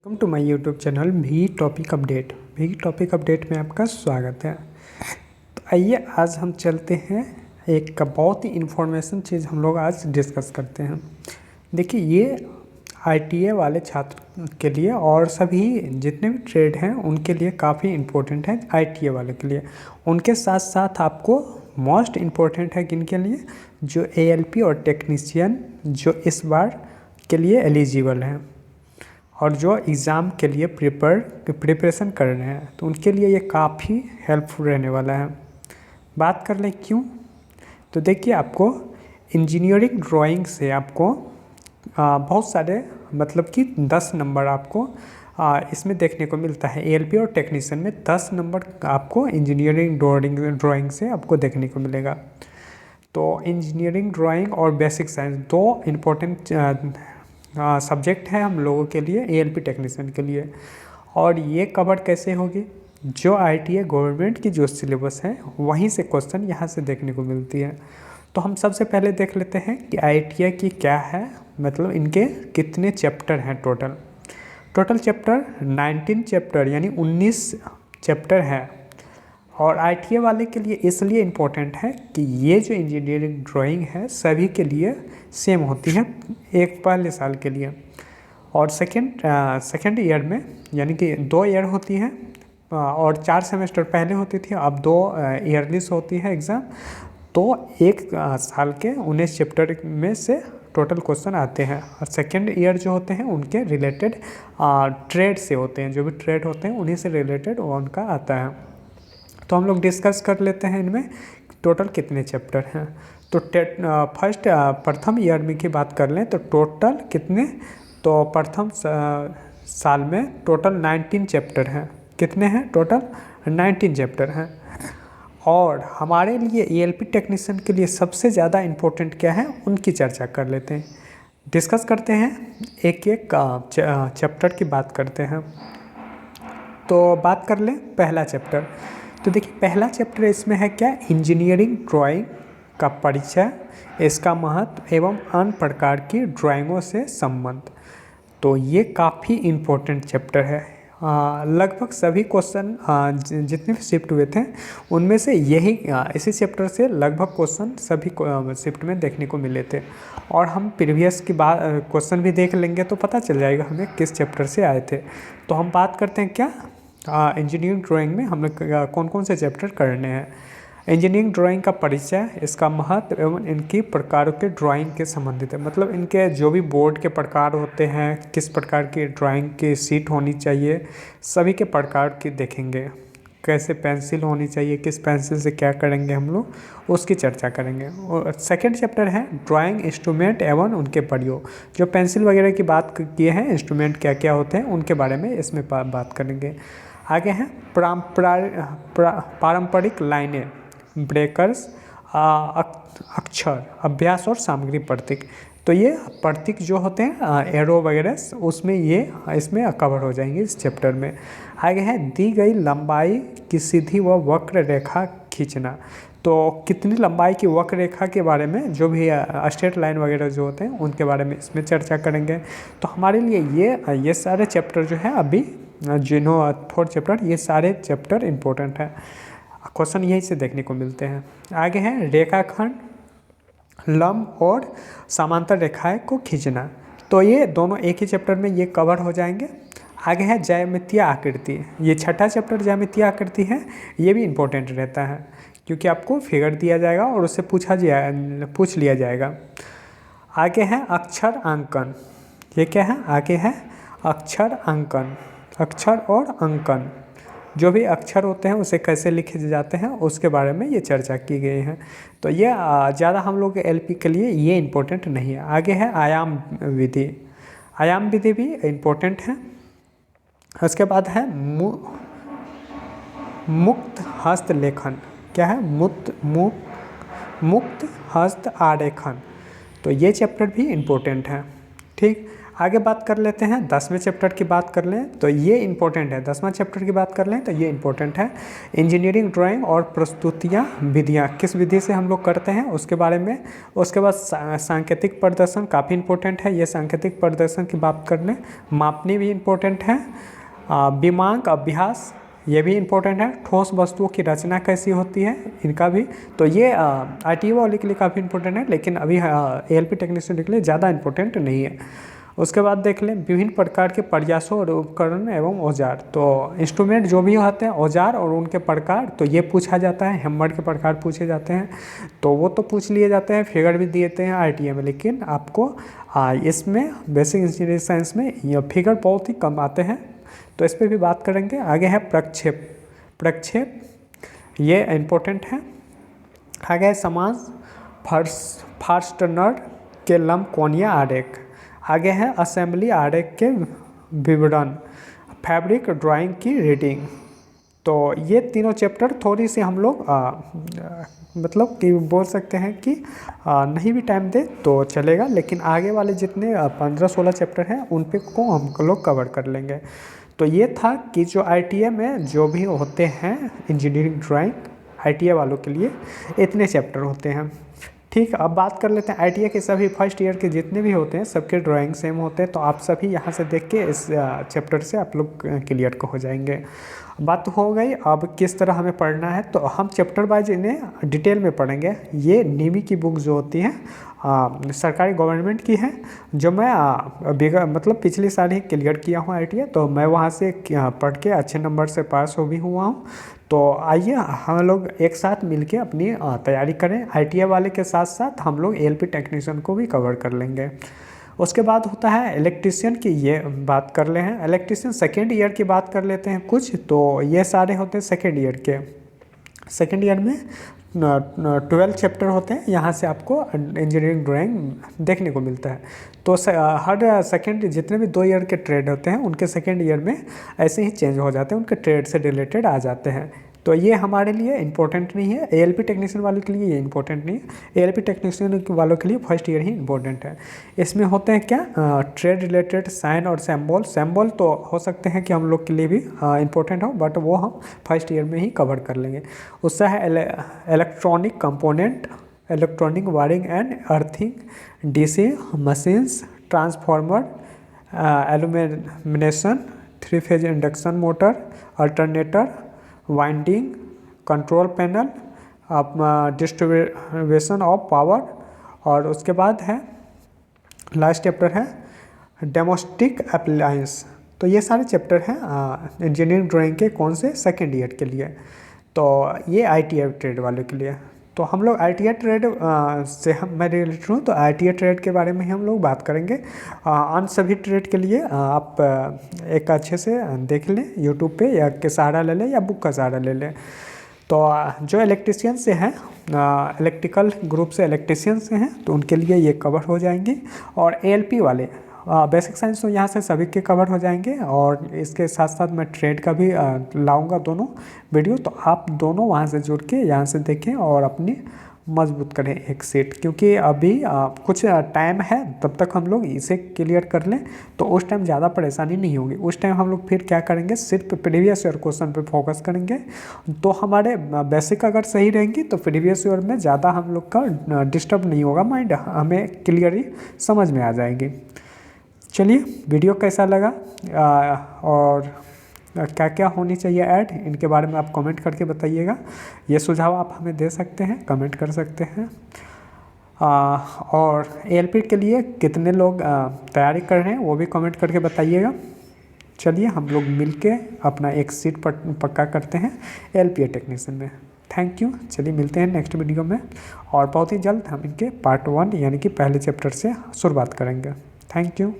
Welcome to my YouTube channel भी topic update में आपका स्वागत है। तो आइए आज हम चलते हैं, एक बहुत ही इन्फॉर्मेशन चीज़ हम लोग आज डिस्कस करते हैं। देखिए, ये आईटीए वाले छात्र के लिए और सभी जितने भी ट्रेड हैं उनके लिए काफ़ी इम्पोर्टेंट है। आईटीए वाले के लिए, उनके साथ साथ आपको मोस्ट इम्पोर्टेंट है किन के लिए, जो एएलपी और टेक्नीशियन जो इस बार के लिए एलिजिबल हैं और जो एग्ज़ाम के लिए प्रिपरेशन कर रहे हैं, तो उनके लिए ये काफ़ी हेल्पफुल रहने वाला है। बात कर लें क्यों, तो देखिए, आपको इंजीनियरिंग ड्राइंग से आपको बहुत सारे मतलब कि 10 नंबर आपको इसमें देखने को मिलता है। एएलपी और टेक्नीशियन में 10 नंबर आपको इंजीनियरिंग ड्राइंग से आपको देखने को मिलेगा। तो इंजीनियरिंग ड्राइंग और बेसिक साइंस दो इम्पोर्टेंट सब्जेक्ट है हम लोगों के लिए, एएलपी टेक्नीशियन के लिए। और ये कवर कैसे होगी, जो आईटीए गवर्नमेंट की जो सिलेबस है वहीं से क्वेश्चन यहाँ से देखने को मिलती है। तो हम सबसे पहले देख लेते हैं कि आईटीए की क्या है, मतलब इनके कितने चैप्टर हैं। टोटल चैप्टर 19 चैप्टर यानी 19 चैप्टर है। और आईटीए वाले के लिए इसलिए इम्पोर्टेंट है कि ये जो इंजीनियरिंग ड्राइंग है सभी के लिए सेम होती है, एक पहले साल के लिए। और सेकेंड ईयर में यानी कि 2 ईयर होती है और 4 सेमेस्टर पहले होती थी, अब 2 ईयरलीस होती है एग्ज़ाम। तो एक साल के 19 चैप्टर में से टोटल क्वेश्चन आते हैं। और सेकेंड ईयर जो होते हैं उनके रिलेटेड ट्रेड से होते हैं, जो भी ट्रेड होते हैं उन्हीं से रिलेटेड वो उनका आता है। तो हम लोग डिस्कस कर लेते हैं इनमें टोटल कितने चैप्टर हैं। तो प्रथम ईयर में की बात कर लें तो टोटल कितने, तो प्रथम साल में टोटल 19 चैप्टर हैं। कितने हैं टोटल, 19 चैप्टर हैं। और हमारे लिए एएलपी टेक्नीशियन के लिए सबसे ज़्यादा इम्पोर्टेंट क्या है, उनकी चर्चा कर लेते हैं, डिस्कस करते हैं, एक एक चैप्टर की बात करते हैं। तो बात कर लें पहला चैप्टर। तो देखिए, पहला चैप्टर इसमें है क्या, इंजीनियरिंग ड्राइंग का परिचय, इसका महत्व एवं अन्य प्रकार की ड्राइंगों से संबंध। तो ये काफ़ी इम्पोर्टेंट चैप्टर है। लगभग सभी क्वेश्चन जितने भी शिफ्ट हुए थे उनमें से यही इसी चैप्टर से लगभग क्वेश्चन सभी शिफ्ट में देखने को मिले थे। और हम प्रीवियस की बात क्वेश्चन भी देख लेंगे तो पता चल जाएगा हमें किस चैप्टर से आए थे। तो हम बात करते हैं क्या, इंजीनियरिंग ड्राइंग में हम लोग कौन कौन से चैप्टर करने हैं। इंजीनियरिंग ड्राइंग का परिचय, इसका महत्व एवं इनकी प्रकारों के ड्राइंग के संबंधित है। मतलब इनके जो भी बोर्ड के प्रकार होते हैं, किस प्रकार की ड्राइंग की शीट होनी चाहिए, सभी के प्रकार की देखेंगे। कैसे पेंसिल होनी चाहिए, किस पेंसिल से क्या करेंगे हम लोग, उसकी चर्चा करेंगे। और सेकंड चैप्टर है ड्राइंग इंस्ट्रूमेंट एवं उनके प्रयोग। जो पेंसिल वगैरह की बात किए हैं, इंस्ट्रूमेंट क्या क्या होते हैं उनके बारे में इसमें बात करेंगे। आगे हैं पारंपरिक लाइनें, ब्रेकर्स, अक्षर, अभ्यास और सामग्री प्रतीक। तो ये प्रतीक जो होते हैं एरो वगैरह, उसमें ये इसमें कवर हो जाएंगे इस चैप्टर में। आगे है दी गई लंबाई की सीधी व वक्र रेखा खींचना। तो कितनी लंबाई की वक्र रेखा के बारे में, जो भी स्ट्रेट लाइन वगैरह जो होते हैं उनके बारे में इसमें चर्चा करेंगे। तो हमारे लिए ये सारे चैप्टर जो है अभी जिन्हों 4 चैप्टर, ये सारे चैप्टर इम्पोर्टेंट हैं, क्वेश्चन यहीं से देखने को मिलते हैं। आगे है रेखाखंड, लंब और समांतर रेखाएं को खींचना। तो ये दोनों एक ही चैप्टर में ये कवर हो जाएंगे। आगे है ज्यामितीय आकृति, ये छठा चैप्टर ज्यामितीय आकृति है। ये भी इम्पोर्टेंट रहता है क्योंकि आपको फिगर दिया जाएगा और उससे पूछ लिया जाएगा। आगे है अक्षर अंकन, ये क्या है, आगे है अक्षर अंकन, अक्षर और अंकन, जो भी अक्षर होते हैं उसे कैसे लिखे जाते हैं उसके बारे में ये चर्चा की गई है। तो ये ज़्यादा हम लोग एलपी के लिए ये इम्पोर्टेंट नहीं है। आगे है आयाम विधि, आयाम विधि भी इम्पोर्टेंट है। उसके बाद है मुक्त हस्त लेखन, क्या है, मुक्त हस्त आरेखन। तो ये चैप्टर भी इम्पोर्टेंट है। ठीक, आगे बात कर लेते हैं 10वें चैप्टर की बात कर लें तो ये इंपॉर्टेंट है। 10वां चैप्टर की बात कर लें तो ये इंपॉर्टेंट है। इंजीनियरिंग ड्राइंग और प्रस्तुतियाँ विधियाँ, किस विधि से हम लोग करते हैं उसके बारे में। उसके बाद सांकेतिक प्रदर्शन काफ़ी इंपॉर्टेंट है, ये सांकेतिक प्रदर्शन की बात कर लें। मापनी भी इंपॉर्टेंट है। विमांक अभ्यास ये भी इम्पोर्टेंट है। ठोस वस्तुओं की रचना कैसी होती है, इनका भी। तो ये ITO वाले के लिए काफ़ी इंपॉर्टेंट है, लेकिन अभी ALP टेक्नीशियन के लिए ज़्यादा इंपॉर्टेंट नहीं है। उसके बाद देख लें विभिन्न प्रकार के प्रयासों और उपकरण एवं औजार। तो इंस्ट्रूमेंट जो भी होते हैं, औजार और उनके प्रकार, तो ये पूछा जाता है। हैमर के प्रकार पूछे जाते हैं, तो वो तो पूछ लिए जाते हैं, फिगर भी दिए हैं ITA में। लेकिन आपको इसमें बेसिक इंजीनियरिंग साइंस में ये फिगर बहुत ही कम आते हैं, तो इस पर भी बात करेंगे। आगे है प्रक्षेप। प्रक्षेप ये इम्पोर्टेंट है। आगे है समाज फास्टनर के लंबकोणीय आरेख। आगे है असेंबली आरेख के विवरण, फैब्रिक ड्राइंग की रीडिंग। तो ये तीनों चैप्टर थोड़ी सी हम लोग मतलब कि बोल सकते हैं कि नहीं भी टाइम दे तो चलेगा, लेकिन आगे वाले जितने 15-16 चैप्टर हैं उन पे को हम लोग कवर कर लेंगे। तो ये था कि जो ITA में जो भी होते हैं इंजीनियरिंग ड्राइंग, ITA वालों के लिए इतने चैप्टर होते हैं। ठीक, अब बात कर लेते हैं ITA के सभी फर्स्ट ईयर के जितने भी होते हैं सबके ड्राइंग सेम होते हैं। तो आप सभी यहाँ से देख के इस चैप्टर से आप लोग क्लियर हो जाएंगे। बात हो गई अब किस तरह हमें पढ़ना है, तो हम चैप्टर वाइज इन्हें डिटेल में पढ़ेंगे। ये नीमी की बुक जो होती है सरकारी गवर्नमेंट की है, जो मैं मतलब पिछले साल ही क्लियर किया हूँ ITA, तो मैं वहाँ से पढ़ के अच्छे नंबर से पास हो भी हुआ हूँ। तो आइए हम लोग एक साथ मिलके अपनी तैयारी करें। ITA वाले के साथ साथ हम लोग ALP टेक्नीशियन को भी कवर कर लेंगे। उसके बाद होता है इलेक्ट्रीशियन की, ये बात कर ले हैं। इलेक्ट्रीशियन सेकेंड ईयर की बात कर लेते हैं कुछ। तो ये सारे होते हैं सेकेंड ईयर के। सेकेंड ईयर में 12 चैप्टर होते हैं, यहाँ से आपको इंजीनियरिंग ड्राइंग देखने को मिलता है। तो हर सेकेंड जितने भी 2 ईयर के ट्रेड होते हैं उनके सेकेंड ईयर में ऐसे ही चेंज हो जाते हैं, उनके ट्रेड से रिलेटेड आ जाते हैं। तो ये हमारे लिए इंपॉर्टेंट नहीं है। ALP टेक्नीशियन वालों के लिए ये इंपॉर्टेंट नहीं है। ALP टेक्नीशियन वालों के लिए फर्स्ट ईयर ही इंपॉर्टेंट है। इसमें होते हैं क्या, ट्रेड रिलेटेड साइन और सिंबल। सिंबल तो हो सकते हैं कि हम लोग के लिए भी इंपॉर्टेंट हो, बट वो हम फर्स्ट ईयर में ही कवर कर लेंगे। उससे है electronic component, electronic wiring and earthing, DC machines, transformer, illumination, 3 phase induction motor, alternator, winding, control panel, distribution of power. और उसके बाद है लास्ट चैप्टर है डोमेस्टिक अप्लायंस। तो ये सारे चैप्टर हैं इंजीनियरिंग ड्राइंग के, कौन से, सेकेंड ईयर के लिए। तो ये ITA ट्रेड वालों के लिए। तो हम लोग ITA ट्रेड से मैं रिलेटेड हूँ, तो ITA ट्रेड के बारे में ही हम लोग बात करेंगे। अन्य सभी ट्रेड के लिए आप एक अच्छे से देख लें यूट्यूब पे, या के सहारा ले लें या बुक का सहारा ले लें। तो जो इलेक्ट्रीशियन से हैं, इलेक्ट्रिकल ग्रुप से इलेक्ट्रीशियन से हैं, तो उनके लिए ये कवर हो जाएंगे। और ALP वाले बेसिक साइंस तो यहाँ से सभी के कवर हो जाएंगे। और इसके साथ साथ मैं ट्रेड का भी लाऊंगा दोनों वीडियो, तो आप दोनों वहाँ से जुड़ के यहाँ से देखें और अपनी मजबूत करें एक सेट। क्योंकि अभी कुछ टाइम है, तब तक हम लोग इसे क्लियर कर लें तो उस टाइम ज़्यादा परेशानी नहीं होगी। उस टाइम हम लोग फिर क्या करेंगे, सिर्फ प्रीवियस ईयर क्वेश्चन पे फोकस करेंगे। तो हमारे बेसिक अगर सही रहेंगी तो प्रीवियस ईयर में ज़्यादा हम लोग का डिस्टर्ब नहीं होगा, माइंड हमें क्लियरली समझ में आ जाएगी। चलिए, वीडियो कैसा लगा और क्या क्या होनी चाहिए ऐड, इनके बारे में आप कमेंट करके बताइएगा। ये सुझाव आप हमें दे सकते हैं, कमेंट कर सकते हैं। और ALP के लिए कितने लोग तैयारी कर रहे हैं वो भी कमेंट करके बताइएगा। चलिए, हम लोग मिलके अपना एक सीट पक्का करते हैं ALP टेक्नीशियन में। Thank you. चलिए, मिलते हैं नेक्स्ट वीडियो में, और बहुत ही जल्द हम इनके पार्ट 1 यानी कि पहले चैप्टर से शुरुआत करेंगे। Thank you.